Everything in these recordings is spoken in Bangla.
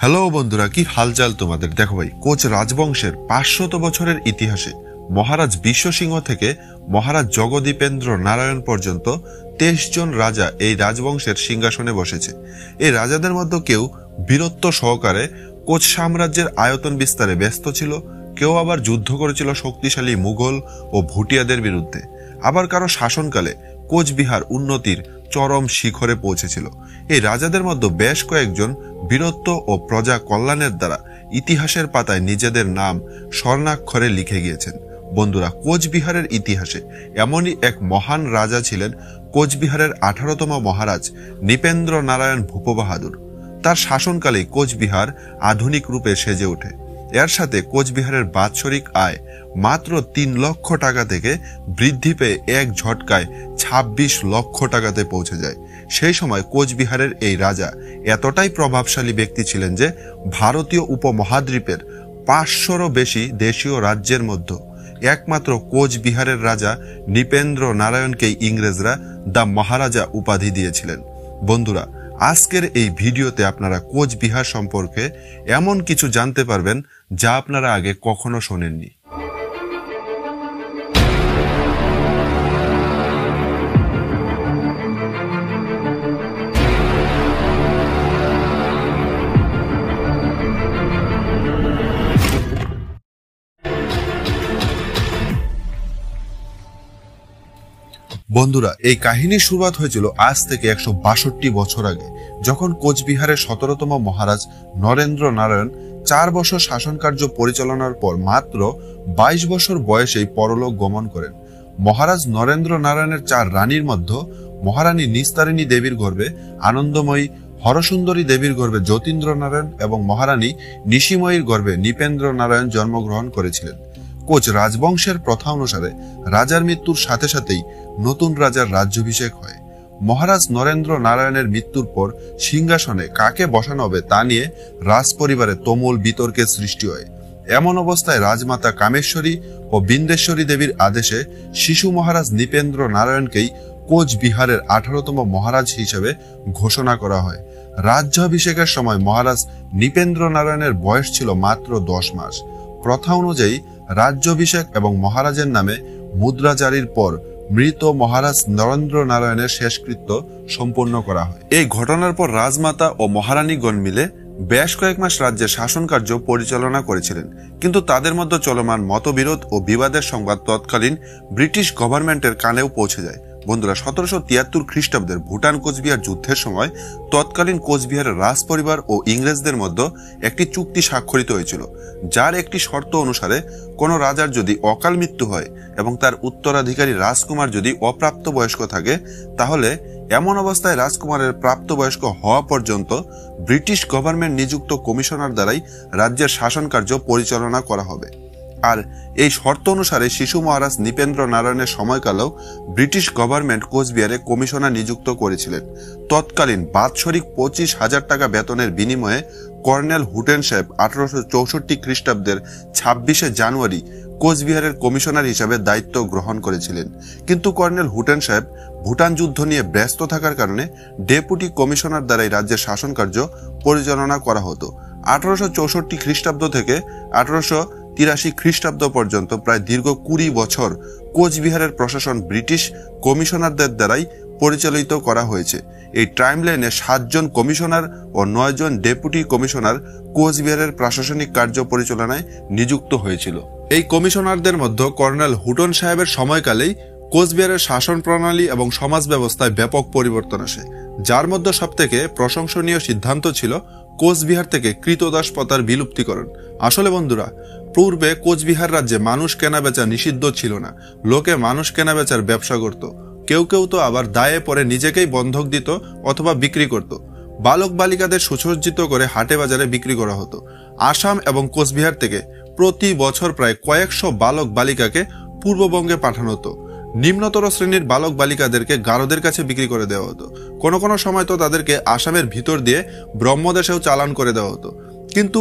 হ্যালো বন্ধুরা, কি হালচাল তোমাদের? দেখো ভাই, কোচ রাজবংশের 500 বছরের ইতিহাসে মহারাজ বিশ্বসিংহ থেকে মহারাজ জগদীপেন্দ্র নারায়ণ পর্যন্ত 23 জন রাজা এই রাজবংশের সিংহাসনে বসেছে। এই রাজাদের মধ্যে কেউ বীরত্ব সহকারে কোচ সাম্রাজ্যের আয়তন বিস্তারে ব্যস্ত ছিল, কেউ আবার যুদ্ধ করেছিল শক্তিশালী মুঘল ও ভুটিয়াদের বিরুদ্ধে, আবার কারো শাসনকালে কোচবিহার উন্নতির চরম শিখরে পৌঁছেছিল। এই রাজাদের মধ্যে বেশ কয়েকজন বীরত্ব ও প্রজা কল্যাণের দ্বারা ইতিহাসের পাতায় নিজেদের নাম স্বর্ণাক্ষরে লিখে গিয়েছেন। বন্ধুরা, কোচবিহারের ইতিহাসে এমনই এক মহান রাজা ছিলেন কোচবিহারের 18তম মহারাজ নৃপেন্দ্র নারায়ণ ভূপ বাহাদুর। তার শাসনকালে কোচবিহার আধুনিক রূপে সেজে ওঠে। এর সাথে কোচবিহারের বাৎসরিক আয় মাত্র 3 লক্ষ টাকা থেকে বৃদ্ধি পেয়ে এক ঝটকায় 26 লক্ষ টাকাতে পৌঁছে যায়। সেই সময় কোচবিহারের এই রাজা এতটাই প্রভাবশালী ব্যক্তি ছিলেন যে ভারতীয় উপমহাদ্বীপের 500রও বেশি দেশীয় রাজ্যের মধ্যে একমাত্র কোচবিহারের রাজা নৃপেন্দ্র নারায়ণকেই ইংরেজরা দ্য মহারাজা উপাধি দিয়েছিলেন। বন্ধুরা, আজকের এই ভিডিওতে আপনারা কোচবিহার সম্পর্কে এমন কিছু জানতে পারবেন যা আপনারা আগে কখনো শোনেননি। বন্ধুরা, এই কাহিনীর শুরুয়াত হয়েছিল আজ থেকে 162 বছর আগে, যখন কোচবিহারের 17তম মহারাজ নরেন্দ্র নারায়ণ 4 বছর শাসনকার্য পরিচালনার পর মাত্র 22 বছর বয়সেই পরলোক গমন করেন। মহারাজ নরেন্দ্র নারায়ণের 4 রানীর মধ্যে মহারানী নিস্তারিণী দেবীর গর্ভে আনন্দময়ী, হরসুন্দরী দেবীর গর্ভে যতীন্দ্র নারায়ণ এবং মহারানী নিশিময়ীর গর্ভে নৃপেন্দ্র নারায়ণ জন্মগ্রহণ করেছিলেন। কোচ রাজবংশের প্রথা অনুসারে রাজার মৃত্যুর সাথে সাথেই নতুন রাজার রাজ্যাভিষেক হয়। মহারাজ নরেন্দ্র নারায়ণের মৃত্যুর পর সিংহাসনে কাকে বসানো হবে তা নিয়ে রাজ পরিবারে তুমুল বিতর্কের সৃষ্টি হয়। এমন অবস্থায় রাজমাতা কামেশ্বরী ও বিন্দেশ্বরী দেবীর আদেশে শিশু মহারাজ নৃপেন্দ্র নারায়ণকেই কোচবিহারের 18তম মহারাজ হিসেবে ঘোষণা করা হয়। রাজ্যাভিষেকের সময় মহারাজ নৃপেন্দ্র নারায়ণের বয়স ছিল মাত্র 10 মাস। প্রথা অনুযায়ী রাজ্যাভিষেক এবং মহারাজের নামে মুদ্রা জারির পর মৃত মহারাজ নরেন্দ্র নারায়ণের শেষকৃত্য সম্পন্ন করা হয়। এই ঘটনার পর রাজমাতা ও মহারানীগণ মিলে বেশ কয়েক মাস রাজ্যের শাসন কার্য পরিচালনা করেছিলেন, কিন্তু তাদের মধ্যে চলমান মতবিরোধ ও বিবাদের সংবাদ তৎকালীন ব্রিটিশ গভর্নমেন্টের কানেও পৌঁছে যায়। বন্ধুরা, 1773 খ্রিস্টাব্দের ভুটান কোচবিহার যুদ্ধের সময় তৎকালীন কোচবিহারের রাজ পরিবার ও ইংরেজদের মধ্যে একটি চুক্তি স্বাক্ষরিত হয়েছিল, যার একটি শর্ত অনুসারে কোন রাজার যদি অকাল মৃত্যু হয় এবং তার উত্তরাধিকারী রাজকুমার যদি অপ্রাপ্তবয়স্ক থাকে, তাহলে এমন অবস্থায় রাজকুমারের প্রাপ্তবয়স্ক হওয়া পর্যন্ত ব্রিটিশ গভর্নমেন্ট নিযুক্ত কমিশনার দ্বারাই রাজ্যের শাসন কার্য পরিচালনা করা হবে। আর এই শর্ত অনুসারে শিশু মহারাজ নৃপেন্দ্র নারায়ণের সময়কালেও ব্রিটিশ গভর্নমেন্ট কোচবিহারে কমিশনার নিযুক্ত করেছিলেন। তৎকালীন বাৎসরিক 25,000 টাকা বেতনের বিনিময়ে কর্নেল হুটেন সাহেব 1864 খ্রিস্টাব্দের 26শে জানুয়ারি কোচবিহারের কমিশনার হিসাবে দায়িত্ব গ্রহণ করেছিলেন। কিন্তু কর্নেল হুটেন সাহেব ভুটান যুদ্ধ নিয়ে ব্যস্ত থাকার কারণে ডেপুটি কমিশনার দ্বারাই রাজ্যের শাসন কার্য পরিচালনা করা হতো। 1864 খ্রিস্টাব্দ থেকে 1883 খ্রিস্টাব্দ পর্যন্ত প্রায় দীর্ঘ 20 বছর কোচবিহারের প্রশাসন ব্রিটিশ কমিশনারদের দ্বারাই পরিচালিত করা হয়েছে। এই টাইমলাইনে 7 জন কমিশনার ও 9 জন ডেপুটি কমিশনার কোচবিহারের প্রশাসনিক কার্য পরিচালনায় নিযুক্ত হয়েছিল। এই কমিশনারদের মধ্যে কর্নেল হুটন সাহেবের সময়কালেই কোচবিহারের শাসন প্রণালী এবং সমাজ ব্যবস্থায় ব্যাপক পরিবর্তন আসে, যার মধ্যে সবথেকে প্রশংসনীয় সিদ্ধান্ত ছিল কোচবিহার থেকে কৃতদাস প্রথার বিলুপ্তিকরণ। আসলে বন্ধুরা, পূর্বে কোচবিহার রাজ্যে মানুষ কেনাবেচা নিষিদ্ধ ছিল না। লোকে মানুষ কেনাবেচার ব্যবসা করত, কেউ কেউ তো আবার দায়ে পরে নিজেকেই বন্ধক দিত অথবা বিক্রি করত। বালক বালিকাদের সুসজ্জিত করে হাটে বাজারে বিক্রি করা হতো। আসাম এবং কোচবিহার থেকে প্রতি বছর প্রায় কয়েকশো বালক বালিকাকে পূর্ববঙ্গে পাঠানো হতো। নিম্নতর শ্রেণীর বালক বালিকাদেরকে গারোদের কাছে বিক্রি করে দেওয়া হতো। কোনো কোনো সময় তো তাদেরকে আসামের ভিতর দিয়ে ব্রহ্মদেশেও চালান করে দেওয়া হতো। কিন্তু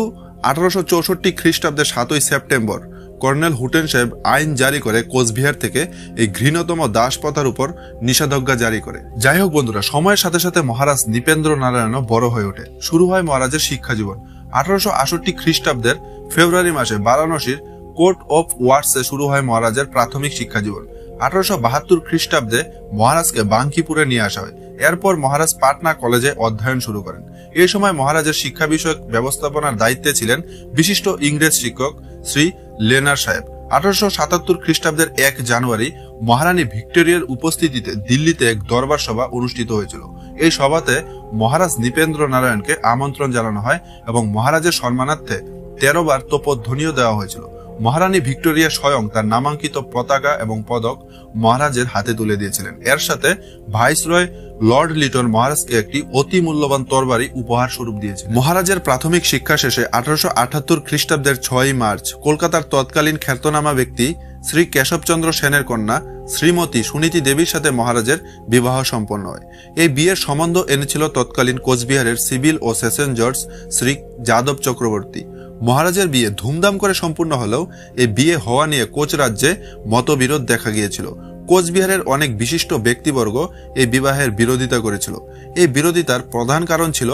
1864 খ্রিস্টাব্দের 7ই সেপ্টেম্বর কর্নেল হুটেন সাহেব আইন জারি করে কোচবিহার থেকে এই ঘৃণতম দাসপ্রথার উপর নিষেধাজ্ঞা জারি করে। যাই হোক বন্ধুরা, সময়ের সাথে সাথে মহারাজ নৃপেন্দ্র নারায়ণও বড় হয়ে ওঠে। শুরু হয় মহারাজের শিক্ষা জীবন। 1868 খ্রিস্টাব্দের ফেব্রুয়ারি মাসে বারাণসীর কোর্ট অফ ওয়ার্ডসে শুরু হয় মহারাজের প্রাথমিক শিক্ষা জীবন। 1872 খ্রিস্টাব্দে মহারাজকে বাঙ্কিপুরে নিয়ে আসা হয়। এরপর মহারাজ পাটনা কলেজে অধ্যয়ন শুরু করেন। এই সময় মহারাজের শিক্ষা বিষয়ক ব্যবস্থাপনার দায়িত্বে ছিলেন বিশিষ্ট ইংরেজ শিক্ষক শ্রী লেনার সাহেব। 1877 খ্রিস্টাব্দের 1 জানুয়ারি মহারানী ভিক্টোরিয়ার উপস্থিতিতে দিল্লিতে এক দরবার সভা অনুষ্ঠিত হয়েছিল। এই সভাতে মহারাজ নৃপেন্দ্র নারায়ণকে আমন্ত্রণ জানানো হয় এবং মহারাজের সম্মানার্থে 13 বার তোপধ্বনিও দেওয়া হয়েছিল। মহারানী ভিক্টোরিয়া স্বয়ং তার নামাঙ্কিত পতাকা এবং পদক মহারাজের হাতে তুলে দিয়েছিলেন। এর সাথে ভাইসরয় লর্ড লিটন মহারাজকে একটি অতি মূল্যবান তরবারি উপহার স্বরূপ দিয়েছেন। মহারাজের প্রাথমিক শিক্ষা শেষে 1878 খ্রিস্টাব্দের 6 মার্চ কলকাতার তৎকালীন খ্যাতনামা ব্যক্তি শ্রী কেশবচন্দ্র সেনের কন্যা শ্রীমতী সুনীতি দেবীর সাথে মহারাজের বিবাহ সম্পন্ন হয়। এই বিয়ের সম্বন্ধ এনেছিল তৎকালীন কোচবিহারের সিভিল ও সেশন জজ শ্রী যাদব চক্রবর্তী। মহারাজের বিয়ে ধুমধাম করে সম্পূর্ণ হলেও এই বিয়ে হওয়া নিয়ে কোচ রাজ্যে মতবিরোধ দেখা গিয়েছিল। কোচবিহারের অনেক বিশিষ্ট ব্যক্তিবর্গ এই বিবাহের বিরোধিতা করেছিল। এই বিরোধিতার প্রধান কারণ ছিল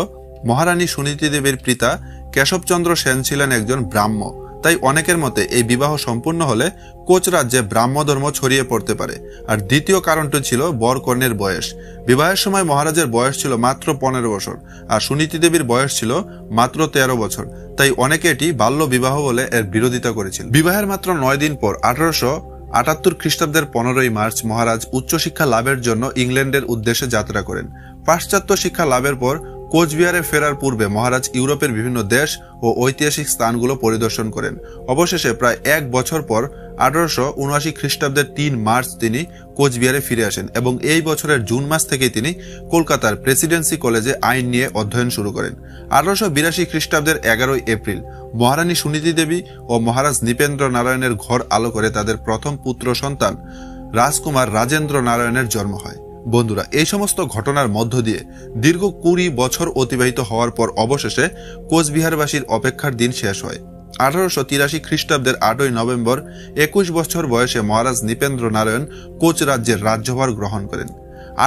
মহারানী সুনীতি দেবীর পিতা কেশবচন্দ্র সেন ছিলেন একজন ব্রাহ্ম। তাই অনেকের মতে এই বিবাহ সম্পূর্ণ হলে কোচ রাজ্যে ব্রাহ্ম ধর্ম ছড়িয়ে পড়তে পারে। আর দ্বিতীয় কারণটি ছিল বরকন্যের বয়স। বিবাহের সময় মহারাজের বয়স ছিল মাত্র 15 বছর আর সুনীতি দেবীর বয়স ছিল মাত্র 13 বছর। তাই অনেকে এটি বাল্য বিবাহ বলে এর বিরোধিতা করেছিল। বিবাহের মাত্র 9 দিন পর 1878 খ্রিস্টাব্দের 15ই মার্চ মহারাজ উচ্চশিক্ষা লাভের জন্য ইংল্যান্ডের উদ্দেশ্যে যাত্রা করেন। পাশ্চাত্য শিক্ষা লাভের পর কোচবিহারে ফেরার পূর্বে মহারাজ ইউরোপের বিভিন্ন দেশ ও ঐতিহাসিক স্থানগুলো পরিদর্শন করেন। অবশেষে প্রায় 1 বছর পর 1879 খ্রিস্টাব্দের 3 মার্চ তিনি কোচবিহারে ফিরে আসেন এবং এই বছরের জুন মাস থেকে তিনি কলকাতার প্রেসিডেন্সি কলেজে আইন নিয়ে অধ্যয়ন শুরু করেন। 1882 খ্রিস্টাব্দের 11 এপ্রিল মহারানী সুনীতি দেবী ও মহারাজ নৃপেন্দ্র নারায়ণের ঘর আলো করে তাদের প্রথম পুত্র সন্তান রাজকুমার রাজেন্দ্র নারায়ণের জন্ম হয়। বন্ধুরা, এই সমস্ত ঘটনার মধ্য দিয়ে দীর্ঘ 20 বছর অতিবাহিত হওয়ার পর অবশেষে কোচবিহারবাসীর অপেক্ষার দিন শেষ হয়। 1883 খ্রিস্টাব্দের 8ই নভেম্বর 21 বছর বয়সে মহারাজ নৃপেন্দ্র নারায়ণ কোচ রাজ্যের রাজ্যভার গ্রহণ করেন।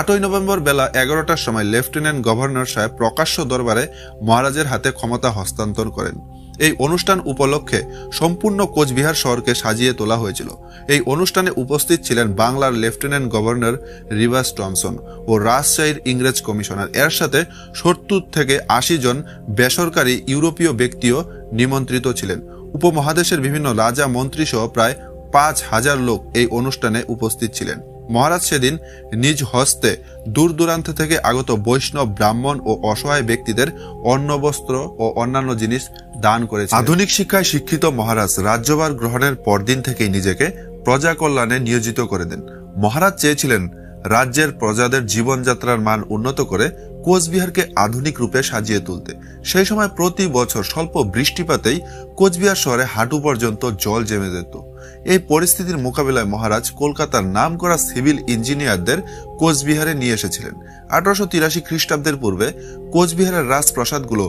8ই নভেম্বর বেলা 11টার সময় লেফটেন্যান্ট গভর্নর সাহেব প্রকাশ্য দরবারে মহারাজের হাতে ক্ষমতা হস্তান্তর করেন। এই অনুষ্ঠান উপলক্ষে সম্পূর্ণ কোচবিহার শহরকে সাজিয়ে তোলা হয়েছিল। এই অনুষ্ঠানে উপস্থিত ছিলেন বাংলার লেফটেন্যান্ট গভর্নর রিভার্স টমসন ও রাজশাহীর ইংরেজ কমিশনার। এর সাথে 70 থেকে 80 জন বেসরকারি ইউরোপীয় ব্যক্তিও নিমন্ত্রিত ছিলেন। উপমহাদেশের বিভিন্ন রাজা মন্ত্রী সহ প্রায় 5000 লোক এই অনুষ্ঠানে উপস্থিত ছিলেন। মহারাজ সেদিন নিজ হস্তে দূর দূরান্ত থেকে আগত বৈষ্ণব, ব্রাহ্মণ ও অসহায় ব্যক্তিদের অন্ন, বস্ত্র ও অন্যান্য জিনিস দান করেছেন। আধুনিক শিক্ষায় শিক্ষিত মহারাজ রাজ্যভার গ্রহণের পরদিন থেকেই নিজেকে প্রজা কল্যাণে নিয়োজিত করে দেন। মহারাজ চেয়েছিলেন রাজ্যের প্রজাদের জীবনযাত্রার মান উন্নত করে কোচবিহারকে আধুনিক রূপে সাজিয়ে তুলতে। সেই সময় প্রতি বছর স্বল্প বৃষ্টিপাতেই কোচবিহার শহরে হাঁটু পর্যন্ত জল জমে যেত। এই পরিস্থিতির মোকাবিলায় মহারাজ কলকাতার নামকরা সিভিল ইঞ্জিনিয়ারদের কোচবিহারে নিয়ে এসেছিলেন। 1883 খ্রিস্টাব্দের পূর্বে কোচবিহারের রাজপ্রাসাদগুলো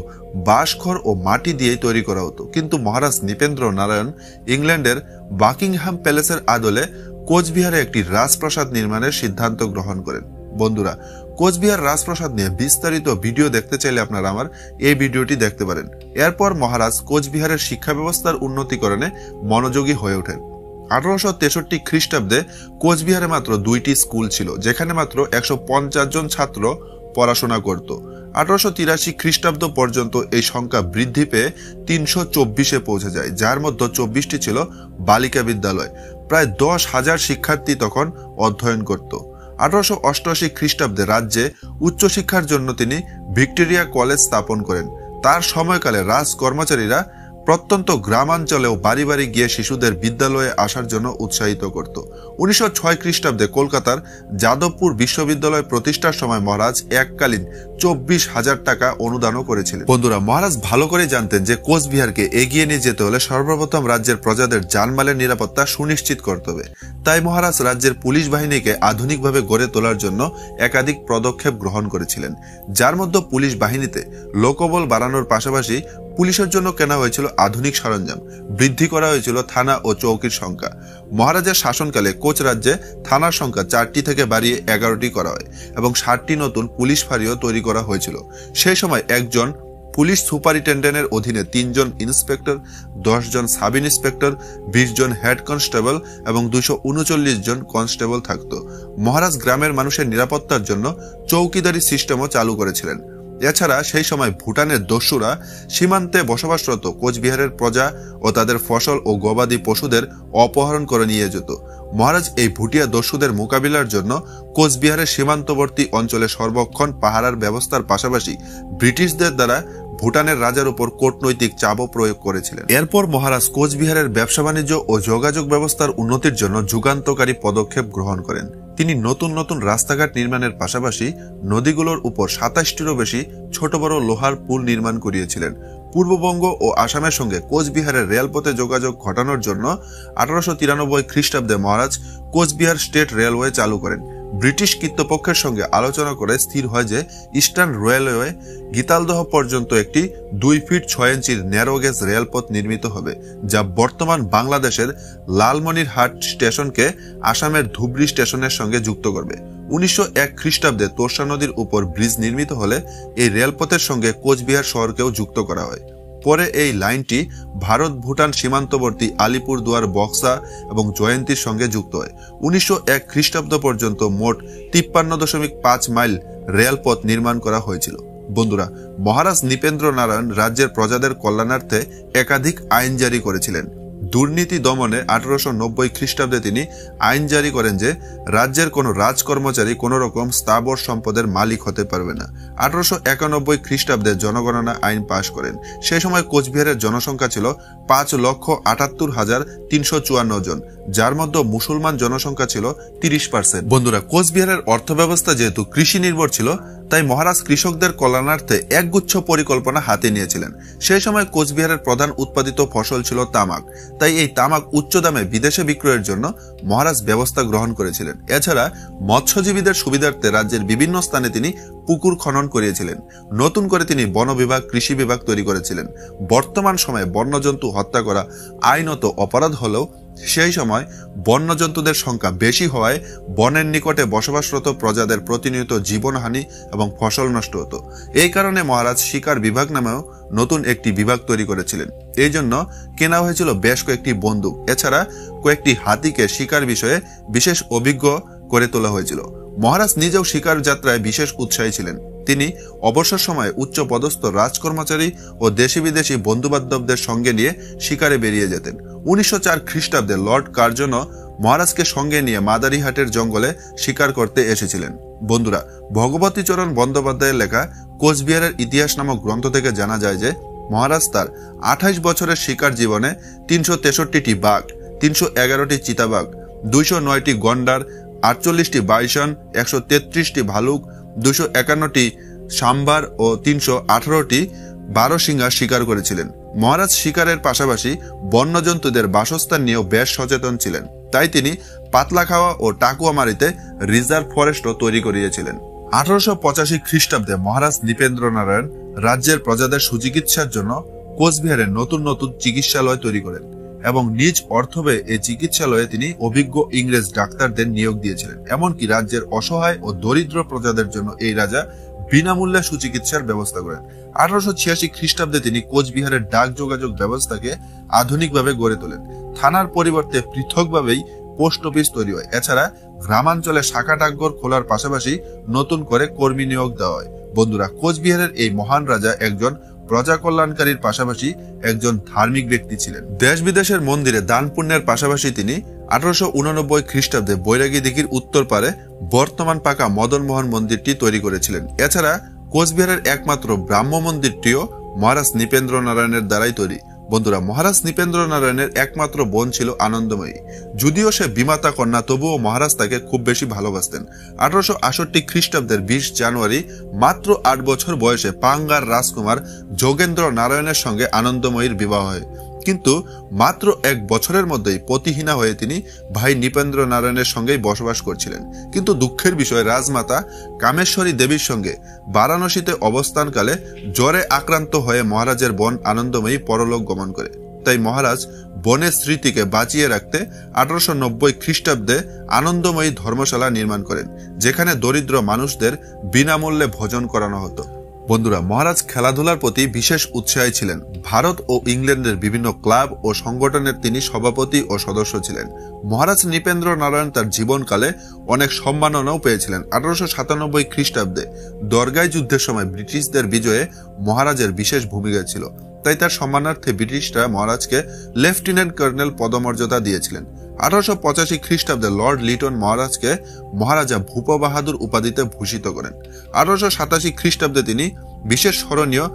বাঁশখড় ও মাটি দিয়েই তৈরি করা হতো, কিন্তু মহারাজ নৃপেন্দ্র নারায়ণ ইংল্যান্ডের বাকিংহাম প্যালেসের আদলে কোচবিহারে একটি রাজপ্রাসাদ নির্মাণের সিদ্ধান্ত গ্রহণ করেন। বন্ধুরা, কোচবিহার রাজপ্রাসাদ নিয়ে বিস্তারিত ভিডিও দেখতে চাইলে আপনারা আমার এই ভিডিওটি দেখতে পারেন। এরপর মহারাজ কোচবিহারের শিক্ষা ব্যবস্থার উন্নতিকরণে মনোযোগী হয়ে ওঠেন। 1863 খ্রিস্টাব্দে কোচবিহারে মাত্র 2টি স্কুল ছিল, যেখানে মাত্র 150 জন ছাত্র পড়াশোনা করত। 1883 খ্রিস্টাব্দ পর্যন্ত এই সংখ্যা বৃদ্ধি পেয়ে 324-এ পৌঁছে যায়, যার মধ্যে 24টি ছিল বালিকা বিদ্যালয়। প্রায় 10,000 শিক্ষার্থী তখন অধ্যয়ন করত। 1888 খ্রিস্টাব্দে রাজ্যে উচ্চশিক্ষার জন্য তিনি ভিক্টোরিয়া কলেজ স্থাপন করেন। তার সময়কালে রাজ কর্মচারীরা প্রত্যন্ত গ্রামাঞ্চলেও বাড়ি বাড়ি গিয়ে শিশুদের বিদ্যালয়ে আসার জন্য উৎসাহিত করত। 1906 খ্রিস্টাব্দে কলকাতার যাদবপুর বিশ্ববিদ্যালয় প্রতিষ্ঠার সময় মহারাজ এককালীন 24,000 টাকা অনুদানও করেছিলেন। বন্ধুরা, মহারাজ ভালো করে জানতেন যে কোচবিহারকে এগিয়ে নিয়ে যেতে হলে সর্বপ্রথম রাজ্যের প্রজাদের জানমালের নিরাপত্তা সুনিশ্চিত করতে হবে। তাই মহারাজ রাজ্যের পুলিশ বাহিনীকে আধুনিকভাবে গড়ে তোলার জন্য একাধিক পদক্ষেপ গ্রহণ করেছিলেন, যার মধ্যে পুলিশ বাহিনীতে লোকবল বাড়ানোর পাশাপাশি পুলিশের জন্য কেনা হয়েছিল আধুনিক সরঞ্জাম, বৃদ্ধি করা হয়েছিল থানা ও চৌকির সংখ্যা। মহারাজের শাসনকালে কোচ রাজ্যে থানার সংখ্যা 4টি থেকে বাড়িয়ে 11টি করা হয় এবং 60টি নতুন পুলিশ ফাঁড়িও তৈরি করা হয়েছিল। সেই সময় একজন পুলিশ সুপারিনটেন্ডেন্টের অধীনে 3 জন ইন্সপেক্টর, 10 জন সাব ইন্সপেক্টর, 20 জন হেড কনস্টেবল এবং 239 জন কনস্টেবল থাকত। মহারাজ গ্রামের মানুষের নিরাপত্তার জন্য চৌকিদারি সিস্টেমও চালু করেছিলেন। এছাড়া সেই সময় ভুটানের দস্যুরা সীমান্তে বসবাসরত কোচবিহারের প্রজা ও তাদের ফসল ও গবাদি পশুদের অপহরণ করে নিয়ে যেত। মহারাজ এই ভুটিয়া দস্যুদের মোকাবিলার জন্য কোচবিহারের সীমান্তবর্তী অঞ্চলে সর্বক্ষণ পাহারার ব্যবস্থার পাশাপাশি ব্রিটিশদের দ্বারা ভুটানের রাজার উপর কূটনৈতিক চাপও প্রয়োগ করেছিলেন। এরপর মহারাজ কোচবিহারের ব্যবসা বাণিজ্য ও যোগাযোগ ব্যবস্থার উন্নতির জন্য যুগান্তকারী পদক্ষেপ গ্রহণ করেন। তিনি নতুন নতুন রাস্তাঘাট নির্মাণের পাশাপাশি নদীগুলোর উপর 27টিরও বেশি ছোট বড় লোহার পুল নির্মাণ করিয়েছিলেন। পূর্ববঙ্গ ও আসামের সঙ্গে কোচবিহারের রেলপথে যোগাযোগ ঘটানোর জন্য 1893 খ্রিস্টাব্দে মহারাজ কোচবিহার স্টেট রেলওয়ে চালু করেন। ব্রিটিশ কর্তৃপক্ষের সঙ্গে আলোচনা করে স্থির হয় যে ইস্টার্ন রেলওয়ে গীতালদহ পর্যন্ত একটি 2 ফিট 6 ইঞ্চির ন্যারোগেজ রেলপথ নির্মিত হবে, যা বর্তমান বাংলাদেশের লালমনিরহাট স্টেশনকে আসামের ধুবড়ী স্টেশনের সঙ্গে যুক্ত করবে। 1901 খ্রিস্টাব্দে তোরসা নদীর উপর ব্রিজ নির্মিত হলে এই রেলপথের সঙ্গে কোচবিহার শহরকেও যুক্ত করা হয়। পরে এই লাইনটি ভারত ভুটান সীমান্তবর্তী আলিপুরদুয়ার, বক্সা এবং জয়ন্তীর সঙ্গে যুক্ত হয়। 1901 খ্রিস্টাব্দ পর্যন্ত মোট 53.5 মাইল রেলপথ নির্মাণ করা হয়েছিল। বন্ধুরা, মহারাজ নৃপেন্দ্র নারায়ণ রাজ্যের প্রজাদের কল্যাণার্থে একাধিক আইন জারি করেছিলেন। দুর্নীতি দমনে 1890 খ্রিস্টাব্দে তিনি আইন জারি করেন যে রাজ্যের কোনো রাজকর্মচারী কোনো রকম স্থাবর সম্পদের মালিক হতে পারবে না। 1891 খ্রিস্টাব্দে জনগণনা আইন পাশ করেন। সেই সময় কোচবিহারের জনসংখ্যা ছিল 5,78,354 জন, যার মধ্যে মুসলমান জনসংখ্যা ছিল 30%। বন্ধুরা, কোচবিহারের অর্থব্যবস্থা যেহেতু কৃষি নির্ভর ছিল, তাই মহারাজ কৃষকদের কল্যাণার্থে একগুচ্ছ পরিকল্পনা হাতে নিয়েছিলেন। সেই সময় কোচবিহারের প্রধান উৎপাদিত ফসল ছিল তামাক, তাই এই তামাক উচ্চ দামে বিদেশে বিক্রয়ের জন্য মহারাজ ব্যবস্থা গ্রহণ করেছিলেন। এছাড়া মৎস্যজীবীদের সুবিধার্থে রাজ্যের বিভিন্ন স্থানে তিনি পুকুর খনন করিয়েছিলেন। নতুন করে তিনি বন বিভাগ, কৃষি বিভাগ তৈরি করেছিলেন। বর্তমান সময়ে বন্যজন্তু হত্যা করা আইনত অপরাধ হলেও সেই সময় বন্যজন্তুদের সংখ্যা বেশি হওয়ায় বনের নিকটে বসবাসরত প্রজাদের প্রতিনিয়ত জীবনহানি এবং ফসল নষ্ট হতো। এই কারণে মহারাজ শিকার বিভাগ নামেও নতুন একটি বিভাগ তৈরি করেছিলেন। এই জন্য কেনা হয়েছিল বেশ কয়েকটি বন্দুক। এছাড়া কয়েকটি হাতিকে শিকার বিষয়ে বিশেষ অভিজ্ঞ করে তোলা হয়েছিল। মহারাজ নিজেও শিকার যাত্রায় বিশেষ উৎসাহী ছিলেন। তিনি অবসর সময়ে উচ্চ পদস্থ রাজকর্মচারী ও দেশি বিদেশি বন্ধুবান্ধবদের সঙ্গে নিয়ে শিকারে বেরিয়ে যেতেন। 1904 খ্রিস্টাব্দে লর্ড কার্জনও মহারাজকে সঙ্গে নিয়ে মাদারিহাটের জঙ্গলে শিকার করতে এসেছিলেন। বন্ধুরা, ভগবতীচরণ বন্দ্যোপাধ্যায়ের লেখা কোচবিহারের ইতিহাস নামক গ্রন্থ থেকে জানা যায় যে মহারাজ তার 28 বছরের শিকার জীবনে 363টি বাঘ, 311টি চিতাবাঘ, 209টি গন্ডার, 48টি বাইসন, 133টি ভালুক, 251টি সাম্বার ও 318টি 12 শিঙ্গা শিকার করেছিলেন। মহারাজ শিকারের পাশাপাশি বন্যজন্তুদের বাসস্থান নিয়েও বেশ সচেতন ছিলেন। তাই তিনি পাতলাখাওয়া ও টাকুয়ামারিতে রিজার্ভ ফরেস্টও তৈরি করিয়েছিলেন। 1885 খ্রিস্টাব্দে মহারাজ নৃপেন্দ্র নারায়ণ রাজ্যের প্রজাদের সুচিকিৎসার জন্য কোচবিহারে নতুন নতুন চিকিৎসালয় তৈরি করেন এবং নিজ অর্থব্যয়ে এই চিকিৎসালয়ে তিনি অভিজ্ঞ ইংরেজ ডাক্তারদের নিয়োগ দিয়েছিলেন। এমনকি রাজ্যের অসহায় ও দরিদ্র প্রজাদের জন্য এই রাজা বিনামূল্যে সুচিকিৎসার ব্যবস্থা করেন। 1886 খ্রিস্টাব্দে তিনি কোচবিহারের ডাক যোগাযোগ ব্যবস্থাকে আধুনিকভাবে গড়ে তোলেন। থানার পরিবর্তে পৃথকভাবেই পোস্ট অফিস তৈরি হয়। এছাড়া গ্রামাঞ্চলে শাখা ডাকঘর খোলার পাশাপাশি নতুন করে কর্মী নিয়োগ দেওয়া হয়। বন্ধুরা, কোচবিহারের এই মহান রাজা একজন প্রজা কল্যাণকারীর পাশাপাশি একজন ধার্মিক ব্যক্তি ছিলেন। দেশ বিদেশের মন্দিরে দান পুণ্যের পাশাপাশি তিনি 1889 খ্রিস্টাব্দে বৈরাগী দিঘির উত্তর পারে বর্তমান পাকা মদনমোহন মন্দিরটি তৈরি করেছিলেন। এছাড়া কোচবিহারের একমাত্র ব্রাহ্ম মন্দিরটিও মহারাজ নৃপেন্দ্র নারায়ণের দ্বারাই তৈরি। বন্ধুরা, মহারাজ নৃপেন্দ্র নারায়ণের একমাত্র বোন ছিল আনন্দময়ী। যদিও সে বিমাতা কন্যা, তবুও মহারাজ তাকে খুব বেশি ভালোবাসতেন। 1868 খ্রিস্টাব্দের 20 জানুয়ারি মাত্র 8 বছর বয়সে পাঙ্গার রাজকুমার যোগেন্দ্র নারায়ণের সঙ্গে আনন্দময়ীর বিবাহ হয়। কিন্তু মাত্র 1 বছরের মধ্যেই পতিহীনা হয়ে তিনি ভাই নৃপেন্দ্র নারায়ণের সঙ্গেই বসবাস করছিলেন। কিন্তু দুঃখের বিষয়, রাজমাতা কামেশ্বরী দেবীর সঙ্গে বারাণসীতে অবস্থানকালে জ্বরে আক্রান্ত হয়ে মহারাজের বোন আনন্দময়ী পরলোক গমন করে। তাই মহারাজ বনের স্মৃতিকে বাঁচিয়ে রাখতে 1890 খ্রিস্টাব্দে আনন্দময়ী ধর্মশালা নির্মাণ করেন, যেখানে দরিদ্র মানুষদের বিনামূল্যে ভোজন করানো হতো। বন্ধুরা, মহারাজ খেলাধুলার প্রতি বিশেষ উৎসাহী ছিলেন। ভারত ও ইংল্যান্ডের বিভিন্ন ক্লাব ও সংগঠনের তিনি সভাপতি ও সদস্য ছিলেন। মহারাজ নৃপেন্দ্র নারায়ণ তার জীবনকালে অনেক সম্মাননাও পেয়েছিলেন। 1897 খ্রিস্টাব্দে দরগাই যুদ্ধের সময় ব্রিটিশদের বিজয়ে মহারাজের বিশেষ ভূমিকা ছিল। তাই তার সম্মানার্থে ব্রিটিশরা মহারাজকে লেফটেন্যান্ট কর্নেল পদমর্যাদা দিয়েছিলেন। 1885 খ্রিস্টাব্দে লর্ড লিটন মহারাজকে মহারাজা ভূপ বাহাদুর উপাধিতে ভূষিত করেন। 1887 খ্রিস্টাব্দে তিনি বিশেষ স্মরণীয়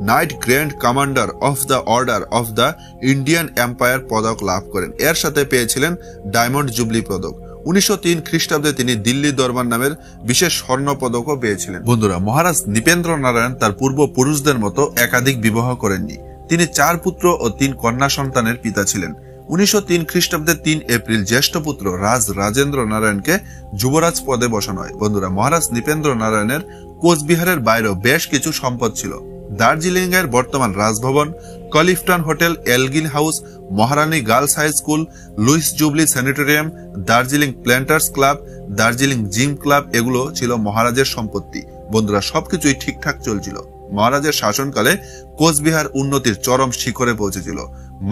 night grand commander of the order of the Indian empire পদক লাভ করেন। এর সাথে পেয়েছিলেন ডায়মন্ড জুবলি পদক। 1903 খ্রিস্টাব্দে তিনি দিল্লি দরবার নামের বিশেষ স্বর্ণ পদকও পেয়েছিলেন। বন্ধুরা, মহারাজ নৃপেন্দ্র নারায়ণ তার পূর্বপুরুষদের মতো একাধিক বিবাহ করেননি। তিনি 4 পুত্র ও 3 কন্যা সন্তানের পিতা ছিলেন। 1903 খ্রিস্টাব্দে 3 এপ্রিল জ্যেষ্ঠ পুত্র রাজেন্দ্র নারায়ণকে যুবরাজ পদে বসানো হয়। বন্ধুরা, মহারাজ নৃপেন্দ্র নারায়ণের কোচবিহারের বাইরেও বেশ কিছু সম্পদ ছিল। দার্জিলিং এর বর্তমান Rajbhavan, Clifton hotel, Elgin house, Maharani girls high school, Louis jubilee sanatorium, Darjeeling planters club, Darjeeling gym club এগুলো ছিল মহারাজের সম্পত্তি। বন্ধুরা, সবকিছুই ঠিকঠাক চলছিল। মহারাজের শাসনকালে কোচবিহার উন্নতির চরম শিখরে পৌঁছেছিল।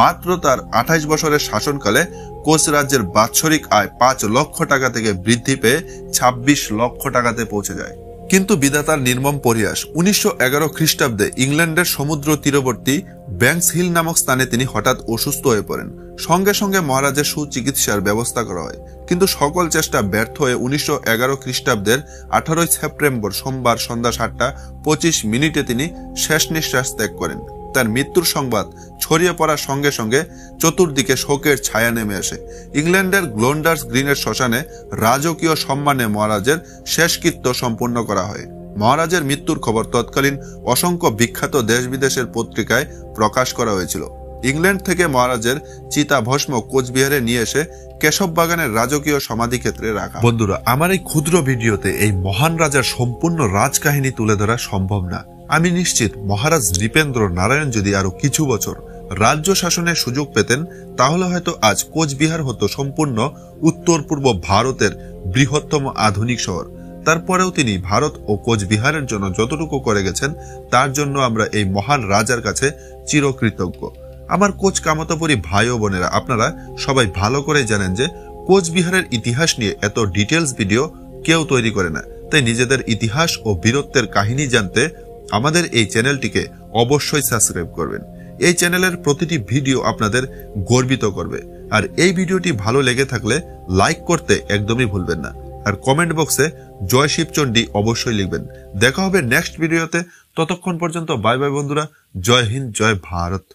মাত্র তার 28 বছরের শাসনকালে কোচ রাজ্যের বাৎসরিক আয় 5 লক্ষ টাকা থেকে বৃদ্ধি পেয়ে 26 লক্ষ টাকাতে পৌঁছে যায়। কিন্তু বিধাতার নির্মম পরিহাস, 1911 খ্রিস্টাব্দে ইংল্যান্ডের সমুদ্র তীরবর্তী ব্যাংকস হিল নামক স্থানে তিনি হঠাৎ অসুস্থ হয়ে পড়েন। সঙ্গে সঙ্গে মহারাজের সুচিকিৎসার ব্যবস্থা করা হয়, কিন্তু সকল চেষ্টা ব্যর্থ হয়ে 1911 খ্রিস্টাব্দের 18 সেপ্টেম্বর সোমবার সন্ধ্যা 7:25 তিনি শেষ নিঃশ্বাস ত্যাগ করেন। তার মৃত্যুর সংবাদ ছড়িয়ে পড়ার সঙ্গে সঙ্গে চতুর্দিকে শোকের ছায়া নেমে আসে। ইংল্যান্ডের গ্লোন্ডার্স গ্রিনের শ্মশানে রাজকীয় সম্মানে মহারাজের শেষকৃত্য সম্পূর্ণ করা হয়। মহারাজের মৃত্যুর খবর তৎকালীন অসংখ্য বিখ্যাত দেশ বিদেশের পত্রিকায় প্রকাশ করা হয়েছিল। ইংল্যান্ড থেকে মহারাজের চিতাভস্ম কোচবিহারে নিয়ে এসে কেশব বাগানের রাজকীয় সমাধি ক্ষেত্রে রাখা। বন্ধুরা, আমার এই ক্ষুদ্র ভিডিওতে এই মহান রাজার সম্পূর্ণ রাজকাহিনী তুলে ধরা সম্ভব না। আমি নিশ্চিত মহারাজ নৃপেন্দ্র নারায়ণ যদি আরো কিছু বছর রাজ্য শাসনের সুযোগ পেতেন, তাহলে হয়তো আজ কোচবিহার হতো সম্পূর্ণ উত্তর পূর্ব ভারতের বৃহত্তম আধুনিক শহর। তারপরেও তিনি ভারত ও কোচবিহারের জন্য যতটুকু করে গেছেন, তার জন্য আমরা এই মহান রাজার কাছে চিরকৃতজ্ঞ। আমার কোচ কামতাপুরী ভাই ও বোনেরা, আপনারা সবাই ভালো করে জানেন যে কোচবিহারের ইতিহাস নিয়ে এত ডিটেলস ভিডিও কেউ তৈরি করে না। তাই নিজেদের ইতিহাস ও বীরত্বের কাহিনী জানতে আমাদের এই চ্যানেলটিকে অবশ্যই সাবস্ক্রাইব করবেন। এই চ্যানেলের প্রতিটি ভিডিও আপনাদের গর্বিত করবে। আর এই ভিডিওটি ভালো লেগে থাকলে লাইক করতে একদমই ভুলবেন না। আর কমেন্ট বক্সে জয় শিবচণ্ডী অবশ্যই লিখবেন। দেখা হবে নেক্সট ভিডিওতে। ততক্ষণ পর্যন্ত বাই বাই বন্ধুরা। জয় হিন্দ, জয় ভারত।